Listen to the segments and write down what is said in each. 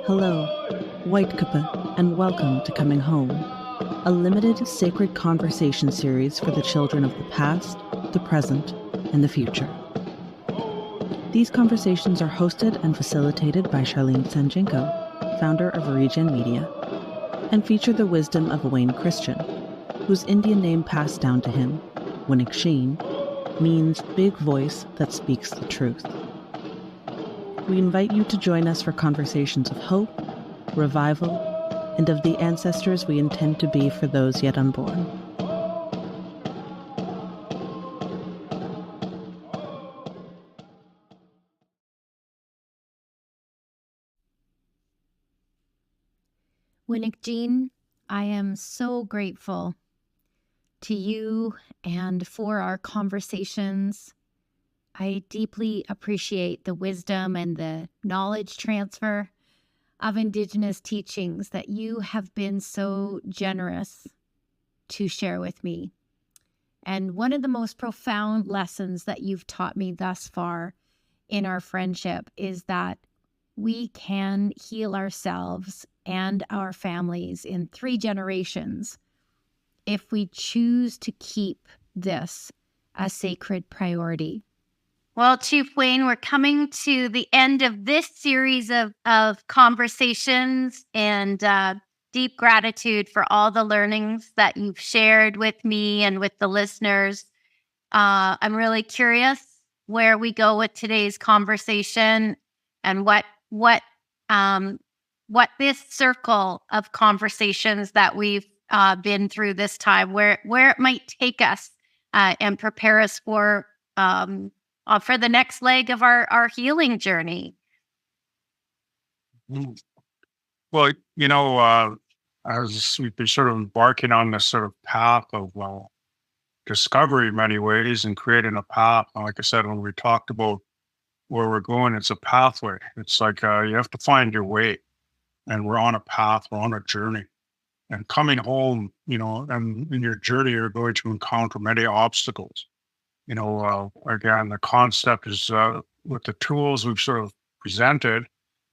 Hello, Whitekappa, and welcome to Coming Home, a limited sacred conversation series for the children of the past, the present, and the future. These conversations are hosted and facilitated by Charlene Sanjenko, founder of reGEN Media, and feature the wisdom of Wayne Christian, whose Indian name passed down to him, reGEN, means big voice that speaks the truth. We invite you to join us for conversations of hope, revival, and of the ancestors we intend to be for those yet unborn. reGEN, I am so grateful to you and for our conversations. I deeply appreciate the wisdom and the knowledge transfer of Indigenous teachings that you have been so generous to share with me. And one of the most profound lessons that you've taught me thus far in our friendship is that we can heal ourselves and our families in 3 generations if we choose to keep this a sacred priority. Well, Chief Wayne, we're coming to the end of this series of conversations, and deep gratitude for all the learnings that you've shared with me and with the listeners. I'm really curious where we go with today's conversation and what this circle of conversations that we've been through this time, where it might take us and prepare us for the next leg of our healing journey. Well, as we've been sort of embarking on this sort of path of discovery in many ways and creating a path, like I said, when we talked about where we're going, it's a pathway. It's like you have to find your way, and we're on a path, we're on a journey. And coming home, and in your journey, you're going to encounter many obstacles. Again, the concept is with the tools we've sort of presented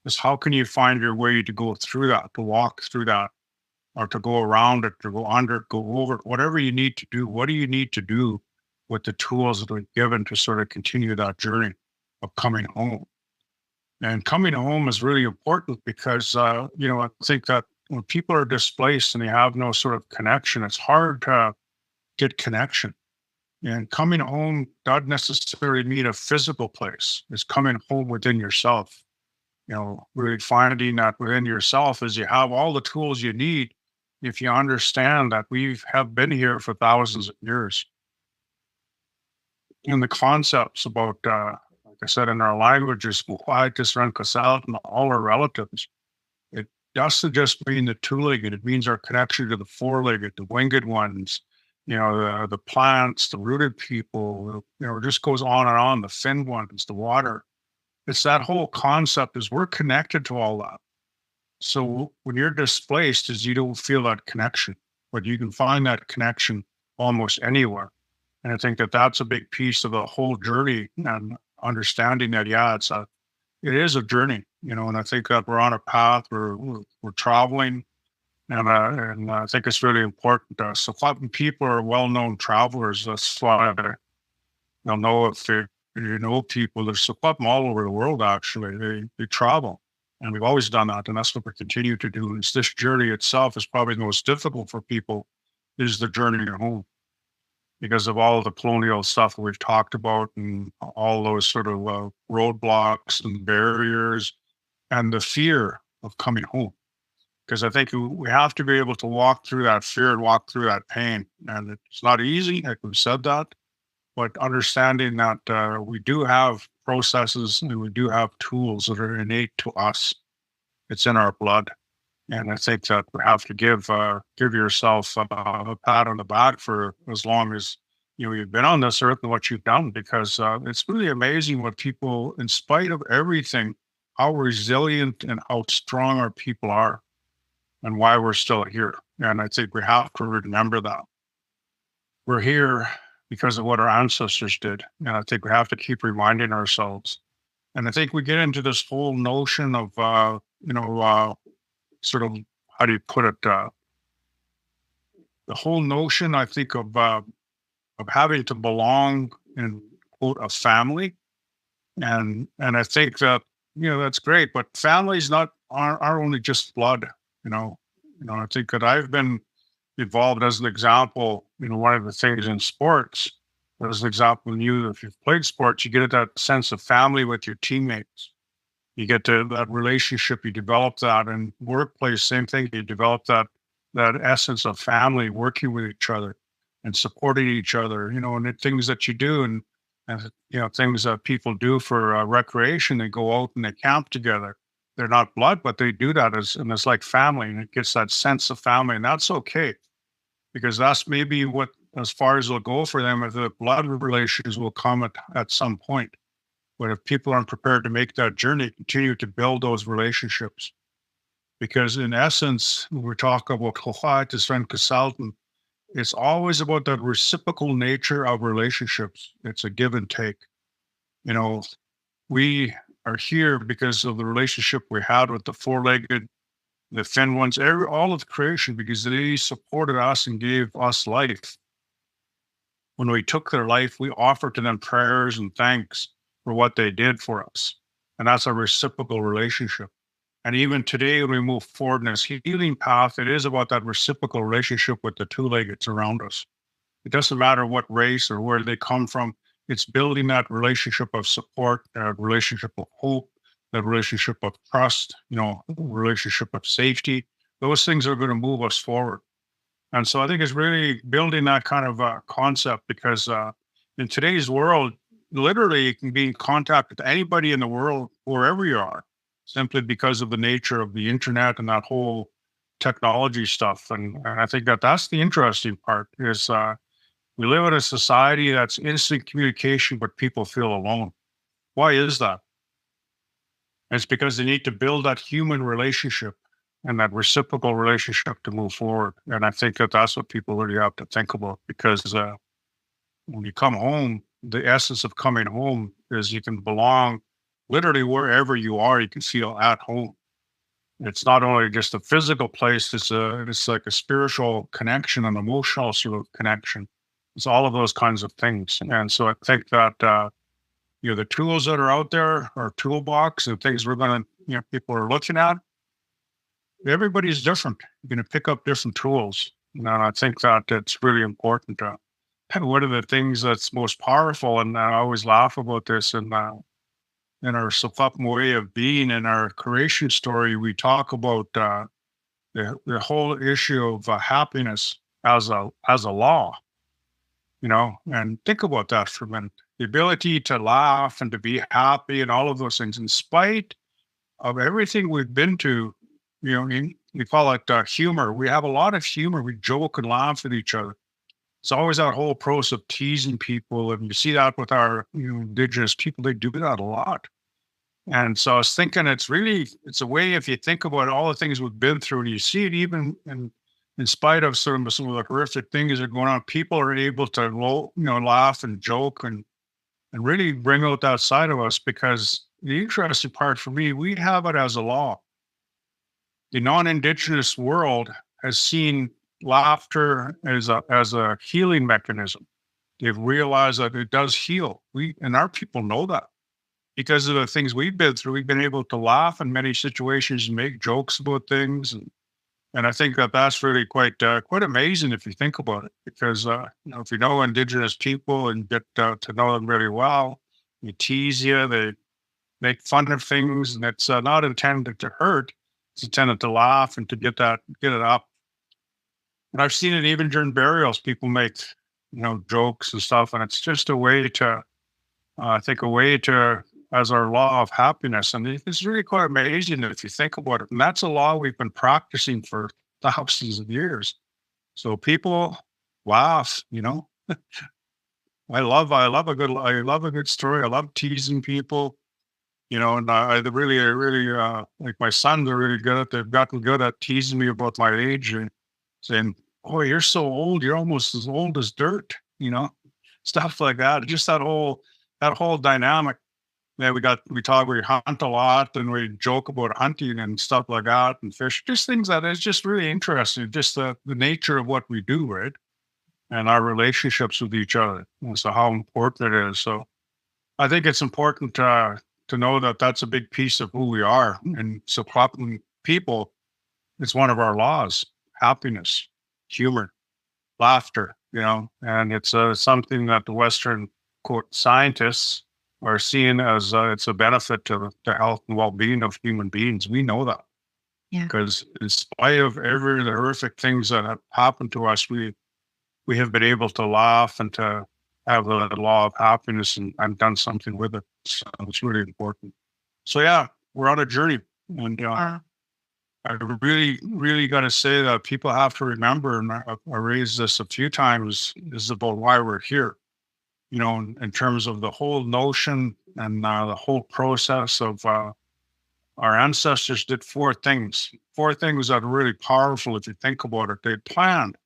is how can you find your way to go through that, to walk through that, or to go around it, to go under it, go over it, whatever you need to do. What do you need to do with the tools that we've given to sort of continue that journey of coming home? And coming home is really important because, I think that when people are displaced and they have no sort of connection, it's hard to get connection. And coming home doesn't necessarily mean a physical place. It's coming home within yourself. Really finding that within yourself is you have all the tools you need if you understand that we have been here for thousands of years. And the concepts about, like I said, in our languages, and all our relatives, it doesn't just mean the two-legged, it means our connection to the four-legged, the winged ones, the plants, the rooted people, it just goes on and on, the fin ones, the water. It's that whole concept is we're connected to all that. So when you're displaced is you don't feel that connection, but you can find that connection almost anywhere. And I think that that's a big piece of the whole journey and understanding that, it is a journey, and I think that we're on a path, we're traveling. And I think it's really important. So when people are well-known travelers, that's why they'll know if you know people. There's from all over the world, actually. They travel. And we've always done that. And that's what we continue to do. It's this journey itself is probably the most difficult for people is the journey home because of all of the colonial stuff that we've talked about and all those sort of roadblocks and barriers and the fear of coming home. Because I think we have to be able to walk through that fear and walk through that pain. And it's not easy, like we've said that, but understanding that we do have processes and we do have tools that are innate to us. It's in our blood. And I think that we have to give yourself a pat on the back for as long as you've been on this earth and what you've done, because it's really amazing what people, in spite of everything, how resilient and how strong our people are. And why we're still here. And I think we have to remember that. We're here because of what our ancestors did. And I think we have to keep reminding ourselves. And I think we get into this whole notion of sort of, how do you put it? The whole notion, I think, of having to belong in, quote, a family. And I think that, that's great, but families are only just blood, I think that I've been involved as an example, one of the things in sports, as an example, if you've played sports, you get that sense of family with your teammates. You get to that relationship, you develop that. In workplace, same thing, you develop that essence of family, working with each other and supporting each other, and the things that you do, and things that people do for recreation. They go out and they camp together. They're not blood, but they do that and it's like family, and it gets that sense of family, and that's okay, because that's maybe what, as far as it'll go for them. If the blood relations will come at some point, but if people aren't prepared to make that journey, continue to build those relationships, because in essence, when we're talking about it's always about that reciprocal nature of relationships. It's a give and take. We are here because of the relationship we had with the four-legged, the fin ones, all of creation, because they supported us and gave us life. When we took their life, we offered to them prayers and thanks for what they did for us. And that's a reciprocal relationship. And even today, when we move forward in this healing path, it is about that reciprocal relationship with the two-leggeds around us. It doesn't matter what race or where they come from. It's building that relationship of support, that relationship of hope, that relationship of trust, relationship of safety. Those things are going to move us forward. And so I think it's really building that kind of concept, because in today's world, literally you can be in contact with anybody in the world, wherever you are, simply because of the nature of the internet and that whole technology stuff. And I think that's the interesting part, is we live in a society that's instant communication, but people feel alone. Why is that? It's because they need to build that human relationship and that reciprocal relationship to move forward. And I think that's what people really have to think about, because when you come home, the essence of coming home is you can belong literally wherever you are. You can feel at home. It's not only just a physical place, it's like a spiritual connection, an emotional sort of connection. It's all of those kinds of things. And so I think that the tools that are out there, our toolbox, and things we're going to, people are looking at, everybody's different. You're going to pick up different tools. And I think that it's really important. One of the things that's most powerful, and I always laugh about this, in our Safapm way of being, in our creation story, we talk about the whole issue of happiness as a law, and think about that for a minute. The ability to laugh and to be happy and all of those things, in spite of everything we've been to, we call it humor. We have a lot of humor. We joke and laugh at each other. It's always that whole process of teasing people. And you see that with our Indigenous people, they do that a lot. And so I was thinking, it's a way, if you think about all the things we've been through, and you see it even in spite of some of the horrific things that are going on, people are able to laugh and joke and really bring out that side of us, because the interesting part for me, we have it as a law. The non-Indigenous world has seen laughter as a healing mechanism. They've realized that it does heal. And our people know that. Because of the things we've been through, we've been able to laugh in many situations and make jokes about things. And I think that's really quite amazing if you think about it. Because, if you know Indigenous people and get to know them really well, they tease you, they make fun of things, and it's not intended to hurt. It's intended to laugh and to get it up. And I've seen it even during burials. People make, jokes and stuff, and it's just a way to, as our law of happiness. And it's really quite amazing if you think about it. And that's a law we've been practicing for thousands of years. So people laugh, I love a good story. I love teasing people, and I really, like my sons are really good they've gotten good at teasing me about my age and saying, "Oh, you're so old. You're almost as old as dirt," stuff like that. Just that whole dynamic. Yeah, we hunt a lot, and we joke about hunting and stuff like that, and fish, just things that is just really interesting, just the nature of what we do, right? And our relationships with each other, and so how important it is. So I think it's important to know that that's a big piece of who we are. And so helping people is one of our laws: happiness, humor, laughter, and it's something that the Western quote scientists are seeing as it's a benefit to the health and well-being of human beings. We know that Yeah. because in spite of every the horrific things that have happened to us, we have been able to laugh and to have the law of happiness and done something with it. So it's really important. So yeah, we're on a journey, and I really, really got to say that people have to remember, and I raised this a few times, is about why we're here. In terms of the whole notion and the whole process of our ancestors did four things that are really powerful if you think about it. They planned.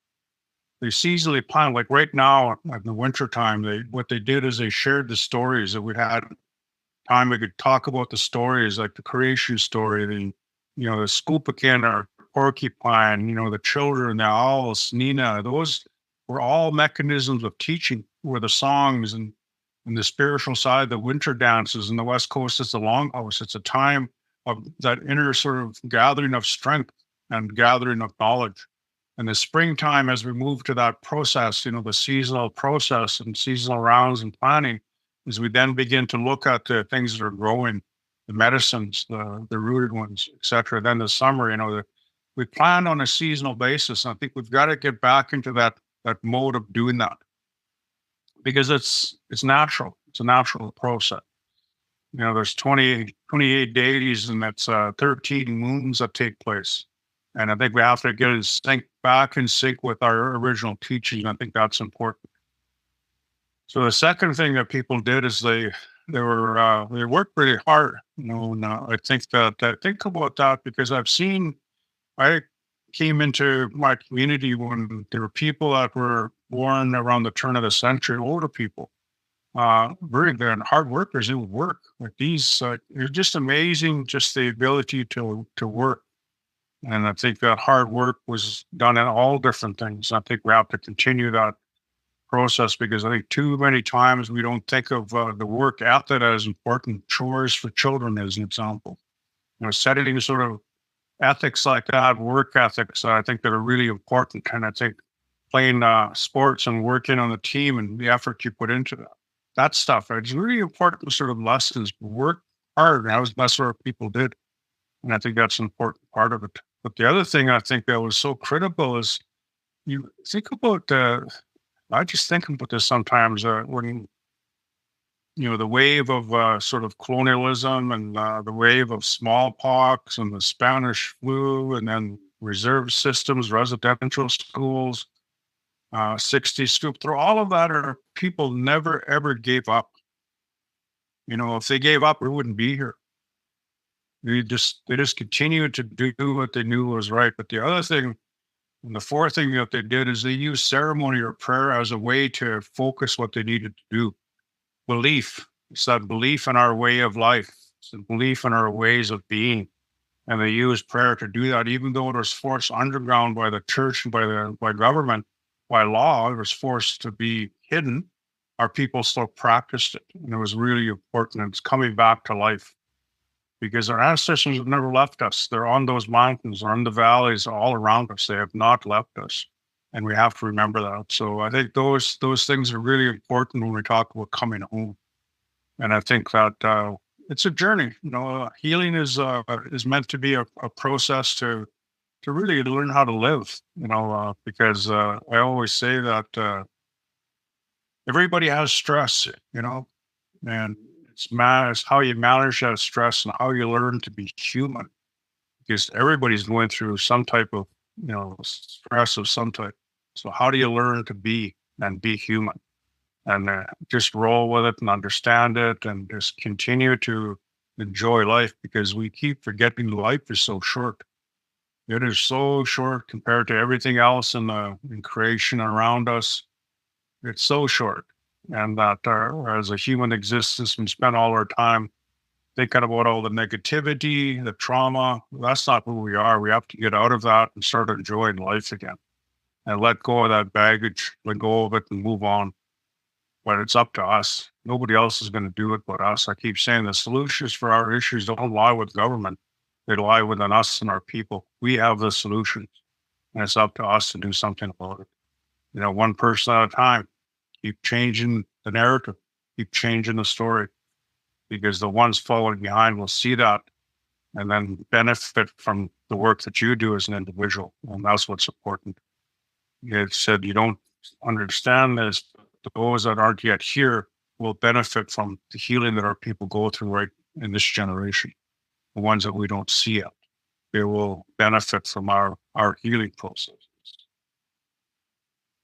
They seasonally planned. Like right now in the wintertime, what they did is they shared the stories that we had time we could talk about the stories, like the creation story, the scoop-a-kin or porcupine, the children, the owls, Nina, those were all mechanisms of teaching, where the songs and the spiritual side, the winter dances, and the West Coast is the longhouse. It's a time of that inner sort of gathering of strength and gathering of knowledge. And the springtime, as we move to that process, the seasonal process and seasonal rounds and planning, as we then begin to look at the things that are growing, the medicines, the rooted ones, et cetera. Then the summer, we plan on a seasonal basis. And I think we've got to get back into that mode of doing that, because it's natural. It's a natural process. There's 28 days, and that's 13 moons that take place. And I think we have to get back in sync with our original teaching. I think that's important. So the second thing that people did is they worked really hard. And I think think about that, because I came into my community when there were people that were born around the turn of the century, older people, very good hard workers who would work. Like these, it's just amazing, just the ability to work. And I think that hard work was done in all different things. I think we have to continue that process, because I think too many times we don't think of the work ethic as important. Chores for children, as an example. Setting sort of ethics like that, work ethics, I think that are really important. And I think playing sports and working on the team and the effort you put into that stuff, it's really important sort of lessons. Work hard. That's what people did. And I think that's an important part of it. But the other thing I think that was so critical is you think about, I just think about this sometimes when, the wave of sort of colonialism and the wave of smallpox and the Spanish flu, and then reserve systems, residential schools, 60 scoop, through all of that, are people never, ever gave up. If they gave up, we wouldn't be here. They just continued to do what they knew was right. But the other thing, and the fourth thing that they did, is they used ceremony or prayer as a way to focus what they needed to do. Belief. It's that belief in our way of life. It's the belief in our ways of being. And they used prayer to do that, even though it was forced underground by the church and by government, by law. It was forced to be hidden. Our people still practiced it. And it was really important. It's coming back to life, because our ancestors have never left us. They're on those mountains, or in the valleys all around us. They have not left us. And we have to remember that. So I think those things are really important when we talk about coming home. And I think that it's a journey. Healing is meant to be a process to really learn how to live. Because I always say that everybody has stress. And it's how you manage that stress and how you learn to be human. Because everybody's going through some type of stress of some type. So how do you learn to be human, and just roll with it and understand it, and just continue to enjoy life, because we keep forgetting life is so short. It is so short compared to everything else in creation around us. It's so short. And that as a human existence, we spend all our time thinking about all the negativity, the trauma. That's not who we are. We have to get out of that and start enjoying life again and let go of that baggage, let go of it and move on. But it's up to us. Nobody else is going to do it but us. I keep saying the solutions for our issues don't lie with government. They lie within us and our people. We have the solutions, and it's up to us to do something about it. One person at a time. Keep changing the narrative. Keep changing the story, because the ones following behind will see that and then benefit from the work that you do as an individual. And that's what's important. It said you don't understand this. Those that aren't yet here will benefit from the healing that our people go through right in this generation. The ones that we don't see yet, they will benefit from our healing process.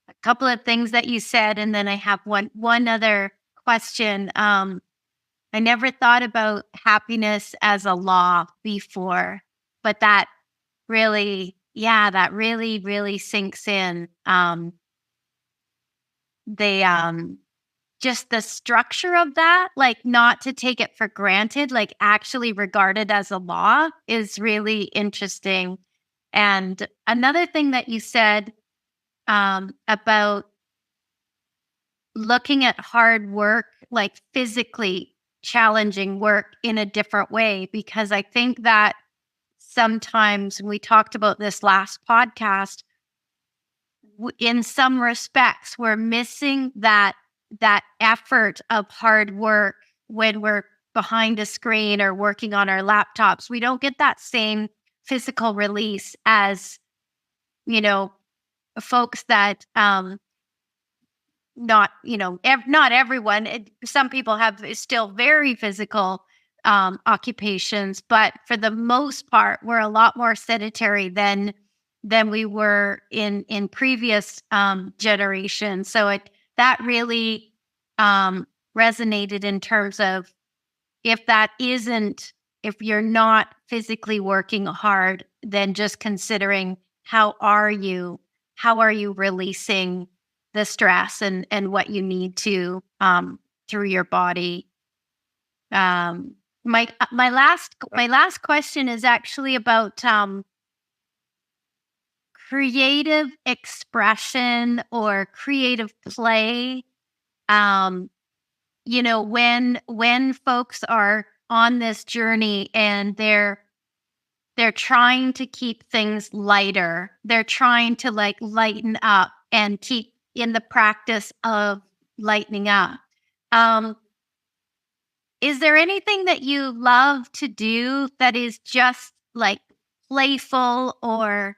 A couple of things that you said, and then I have one other question. I never thought about happiness as a law before, but that really, really sinks in. Just the structure of that, like not to take it for granted, like actually regard it as a law is really interesting. And another thing that you said about looking at hard work, like physically challenging work in a different way, because I think that sometimes, we talked about this last podcast, in some respects, we're missing that effort of hard work when we're behind a screen or working on our laptops. We don't get that same physical release as, folks that, not everyone. Some people have still very physical occupations, but for the most part, we're a lot more sedentary than we were in previous generations. So that really resonated in terms of if you're not physically working hard, then just considering how are you releasing the stress and what you need to through your body. My last question is actually about creative expression or creative play. When folks are on this journey and they're trying to keep things lighter, they're trying to lighten up and keep in the practice of lightening up. Is there anything that you love to do that is just like playful or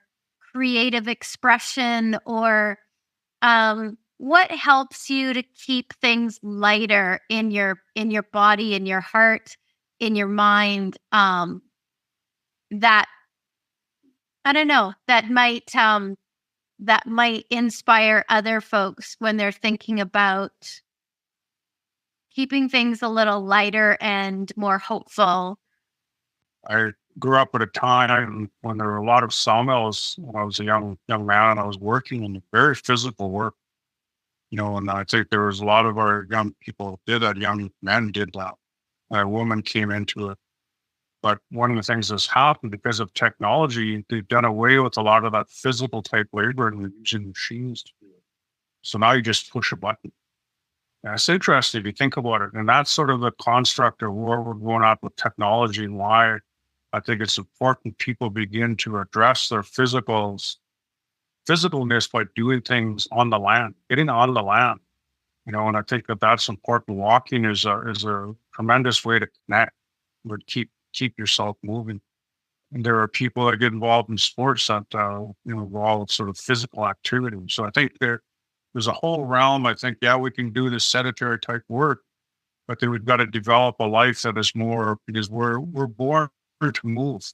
creative expression, or what helps you to keep things lighter in your body, in your heart, in your mind, that I don't know, that might inspire other folks when they're thinking about keeping things a little lighter and more hopeful? I grew up at a time when there were a lot of sawmills. When I was a young man, I was working in very physical work, and I think there was a lot of our young people did that, young men did that. A woman came into it. But one of the things that's happened because of technology, they've done away with a lot of that physical type labor and they're using machines to do it. So now you just push a button. And it's interesting if you think about it. And that's sort of the construct of where we're going at with technology, and why I think it's important people begin to address their physicalness by doing things on the land, getting on the land. And I think that's important. Walking is a tremendous way to connect, would keep yourself moving. And there are people that get involved in sports that involve sort of physical activity. So I think there's a whole realm. I think, we can do this sedentary type work, but then we've got to develop a life that is more, because we're born to move.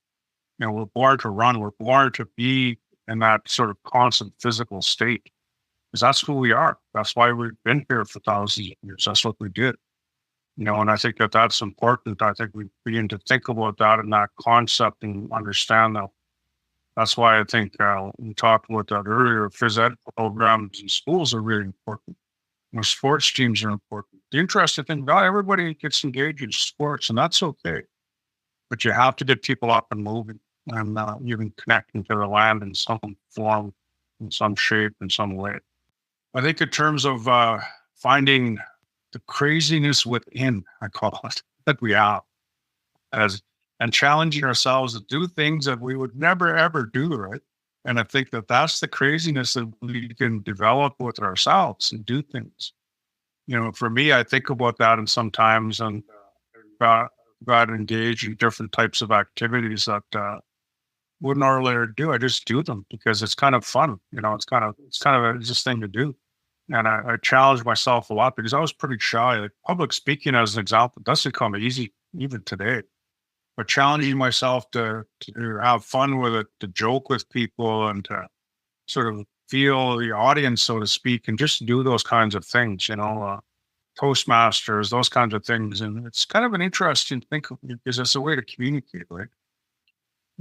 We're born to run. We're born to be in that sort of constant physical state, because that's who we are. That's why we've been here for thousands of years. That's what we did. And I think that's important. I think we begin to think about that and that concept and understand that. That's why I think we talked about that earlier. Phys ed programs in schools are really important. Sports teams are important. The interesting thing, not everybody gets engaged in sports, and that's okay. But you have to get people up and moving, and even connecting to the land in some form, in some shape, in some way. I think in terms of finding the craziness within, I call it, that we have, as and challenging ourselves to do things that we would never ever do, right? And I think that that's the craziness that we can develop with ourselves and do things. For me, I think about that, and sometimes and got engaged in different types of activities that wouldn't ordinarily do. I just do them because it's kind of fun. It's kind of a just thing to do. And I challenge myself a lot because I was pretty shy. Like public speaking, as an example, doesn't come easy even today. But challenging myself to have fun with it, to joke with people, and to sort of feel the audience, so to speak, and just do those kinds of things, Toastmasters, those kinds of things. And it's kind of an interesting thing because it's a way to communicate, right?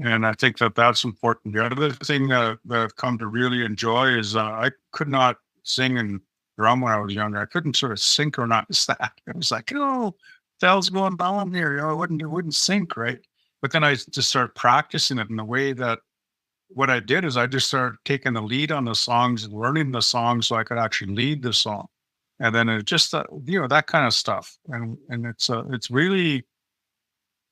And I think that that's important. The other thing that I've come to really enjoy is I could not sing and drum when I was younger. I couldn't sort of synchronize that. It was like, oh, the hell's going on here? It wouldn't sync, right? But then I just started practicing it in a way that what I did is I just started taking the lead on the songs and learning the songs so I could actually lead the song. And then it just, that kind of stuff. And it's really,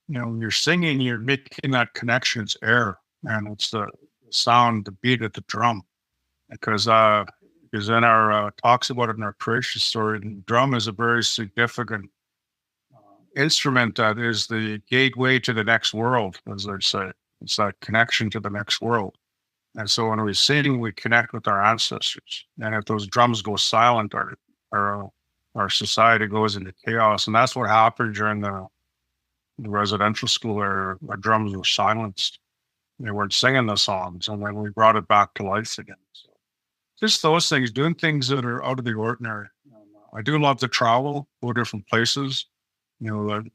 you're singing, you're making that connection. It's air, and it's the sound, the beat of the drum. Because in our talks about it in our creation story, the drum is a very significant instrument that is the gateway to the next world, as they say. It's that connection to the next world. And so when we sing, we connect with our ancestors. And if those drums go silent, our society goes into chaos. And that's what happened during the residential school area. Our drums were silenced. They weren't singing the songs. And then we brought it back to life again. So just those things, doing things that are out of the ordinary. I do love to travel, go different places. The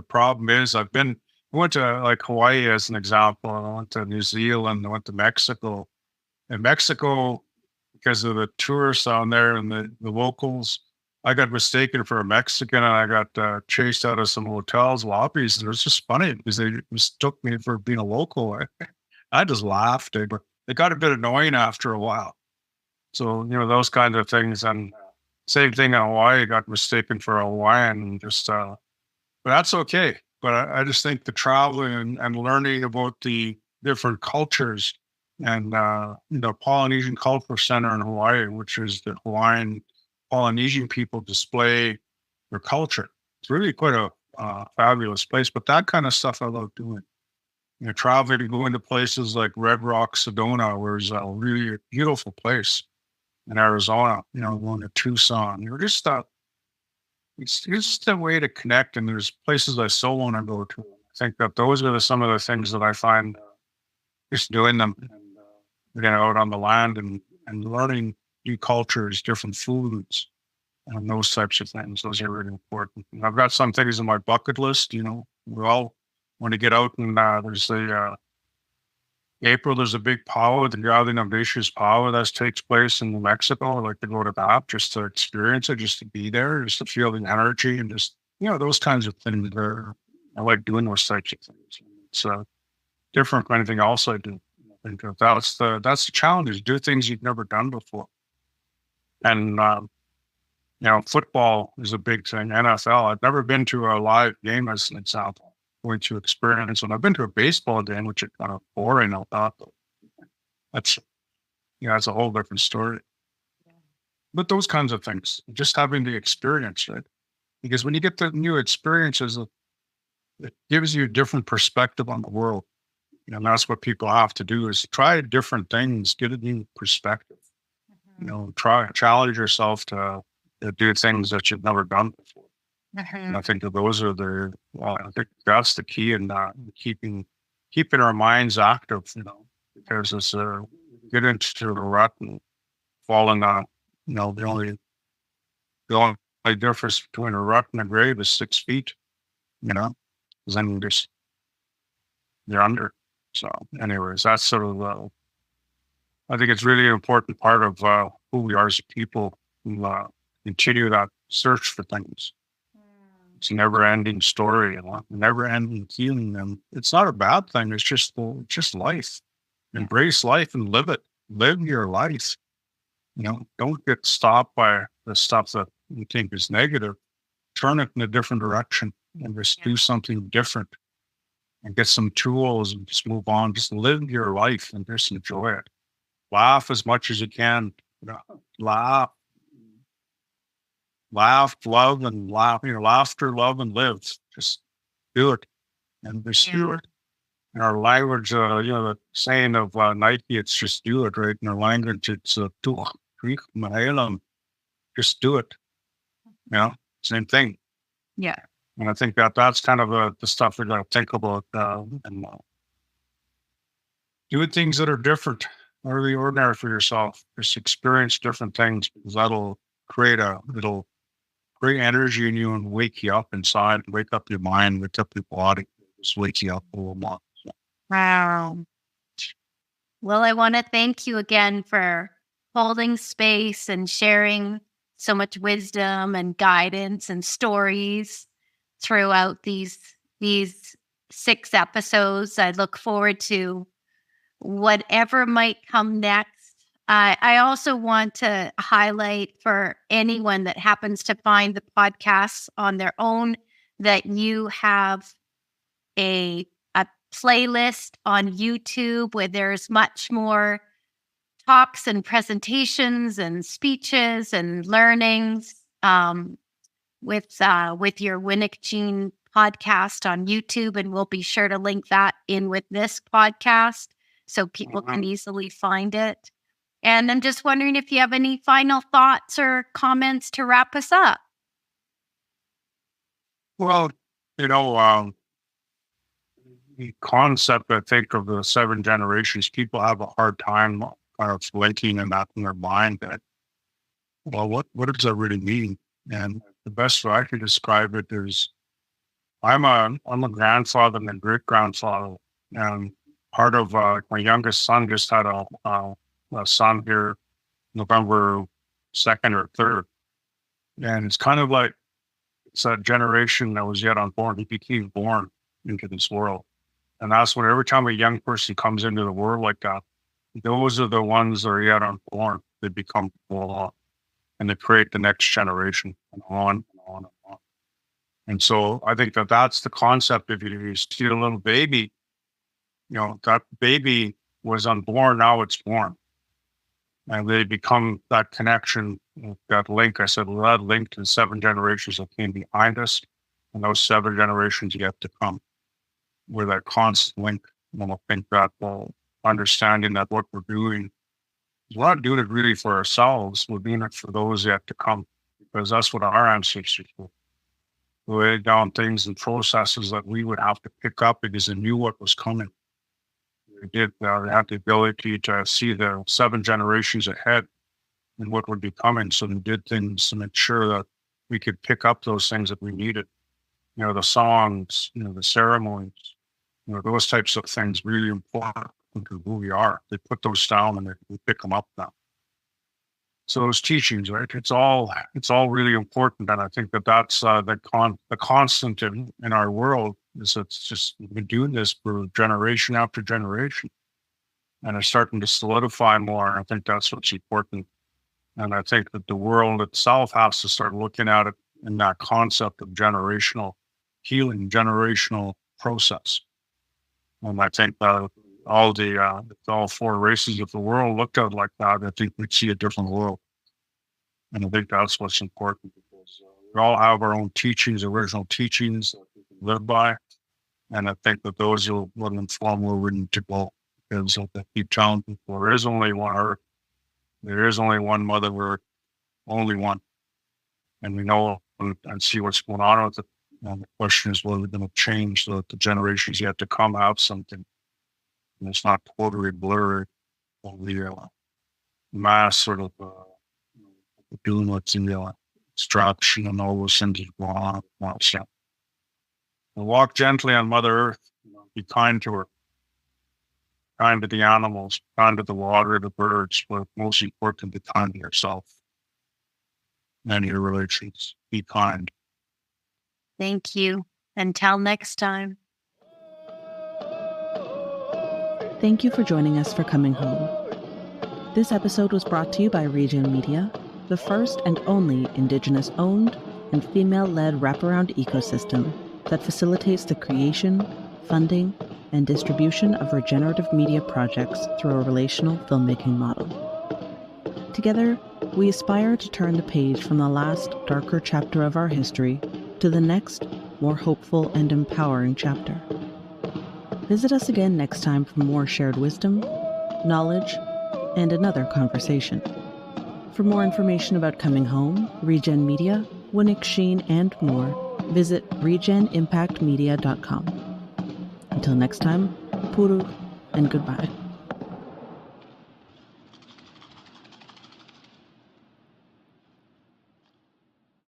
problem is I went to like Hawaii as an example. I went to New Zealand. I went to Mexico. In Mexico, because of the tourists down there and the locals, I got mistaken for a Mexican, and I got chased out of some hotels lobbies. And it was just funny because they mistook me for being a local. I just laughed, but it got a bit annoying after a while. So, those kinds of things. And same thing in Hawaii, got mistaken for a Hawaiian, and but that's okay. But I just think the traveling and learning about the different cultures and, Polynesian Cultural Center in Hawaii, which is the Hawaiian Polynesian people display their culture. It's really quite a fabulous place, but that kind of stuff I love doing. Traveling to go into places like Red Rock, Sedona, where it's a really beautiful place in Arizona, going to Tucson. It's just a way to connect, and there's places I so want to go to. I think that those are some of the things that I find just doing them and out on the land and learning new cultures, different foods, and those types of things. Those are really important. And I've got some things on my bucket list. We all want to get out, and there's April, there's a big powwow, the Gathering of Nations powwow that takes place in New Mexico. I'd like to go to that just to experience it, just to be there, just to feel the energy, and just, those kinds of things. I like doing those types of things. It's different from anything else I do. I think that's the challenge, is do things you've never done before. And, football is a big thing. NFL, I've never been to a live game, as an example. Going to experience, and I've been to a baseball game, which is kind of boring. I thought that's a whole different story. Yeah. But those kinds of things, just having the experience, right? Because when you get the new experiences, it gives you a different perspective on the world. And that's what people have to do, is try different things, get a new perspective. Challenge yourself to do things that you've never done before. And I think that those are I think that's the key in keeping our minds active, because it's get into the rut and fall in the only difference between a rut and a grave is 6 feet, because then you're under. So anyways, that's sort of, I think it's really an important part of who we are as a people, who continue that search for things. It's a never-ending story, never-ending healing, and it's not a bad thing. It's just life. Embrace life and live it. Live your life. Don't get stopped by the stuff that you think is negative. Turn it in a different direction and just do something different, and get some tools and just move on. Just live your life and just enjoy it. Laugh as much as you can. Laugh, love, and laugh. Laughter, love, and live. Just do it, and just do it. In our language, the saying of Nike, it's just do it, right? In our language, it's just do it. Same thing. Yeah. And I think that's kind of the stuff we got to think about, and doing things that are different, out of the ordinary for yourself. Just experience different things, because that'll create energy in you and wake you up inside, wake up your mind, wake up your body, just wake you up a little more. Wow. Well, I want to thank you again for holding space and sharing so much wisdom and guidance and stories throughout these 6 episodes. I look forward to whatever might come next. I also want to highlight for anyone that happens to find the podcasts on their own that you have a playlist on YouTube where there's much more talks and presentations and speeches and learnings with your reGEN podcast on YouTube, and we'll be sure to link that in with this podcast so people can easily find it. And I'm just wondering if you have any final thoughts or comments to wrap us up. Well, the concept, I think, of the 7 generations, people have a hard time kind of linking and that in their mind that, well, what does that really mean? And the best way I can describe it is I'm a grandfather and a great grandfather, and part of my youngest son just had a son here November 2nd or 3rd. And it's kind of like it's a generation that was yet unborn. He became born into this world. And that's when every time a young person comes into the world like that, those are the ones that are yet unborn. They become full on, and they create the next generation, and on and on and on. And so I think that's the concept. If you see a little baby, that baby was unborn, now it's born. And they become that connection, that link. I said, that link to the 7 generations that came behind us, and those 7 generations yet to come. We're that constant link. And I think that understanding that what we're doing, we're not doing it really for ourselves. We're doing it for those yet to come, because that's what our ancestors did. They laid down things and processes that we would have to pick up because they knew what was coming. They had the ability to see the 7 generations ahead and what would be coming. So they did things to make sure that we could pick up those things that we needed. The songs, the ceremonies, those types of things really important to who we are. They put those down and we pick them up now. So those teachings, right? It's all really important, and I think that's the constant in our world is it's just we've been doing this for generation after generation, and it's starting to solidify more. And I think that's what's important, and I think that the world itself has to start looking at it in that concept of generational healing, generational process. And I think that all 4 races of the world looked at it like that, I think we'd see a different world. And I think that's what's important, because we all have our own teachings, original teachings that we can live by. And I think that those will inform where we need to go. Because I keep telling people, there is only one Earth. There is only one Mother Earth, only one. And we know and see what's going on with it. And the question is, what are we going to change so that the generations yet to come have something? And it's not totally blurry of the mass sort of doing what's in the destruction and all those things that go on. So walk gently on Mother Earth. Be kind to her. Kind to the animals, kind to the water, the birds, but most important, be kind to yourself. and your relations. Be kind. Thank you. Until next time. Thank you for joining us for Coming Home. This episode was brought to you by reGEN Media, the first and only Indigenous-owned and female-led wraparound ecosystem that facilitates the creation, funding, and distribution of regenerative media projects through a relational filmmaking model. Together, we aspire to turn the page from the last, darker chapter of our history to the next, more hopeful and empowering chapter. Visit us again next time for more shared wisdom, knowledge, and another conversation. For more information about Coming Home, reGEN Media, Winnick Sheen, and more, visit regenimpactmedia.com. Until next time, puru and goodbye.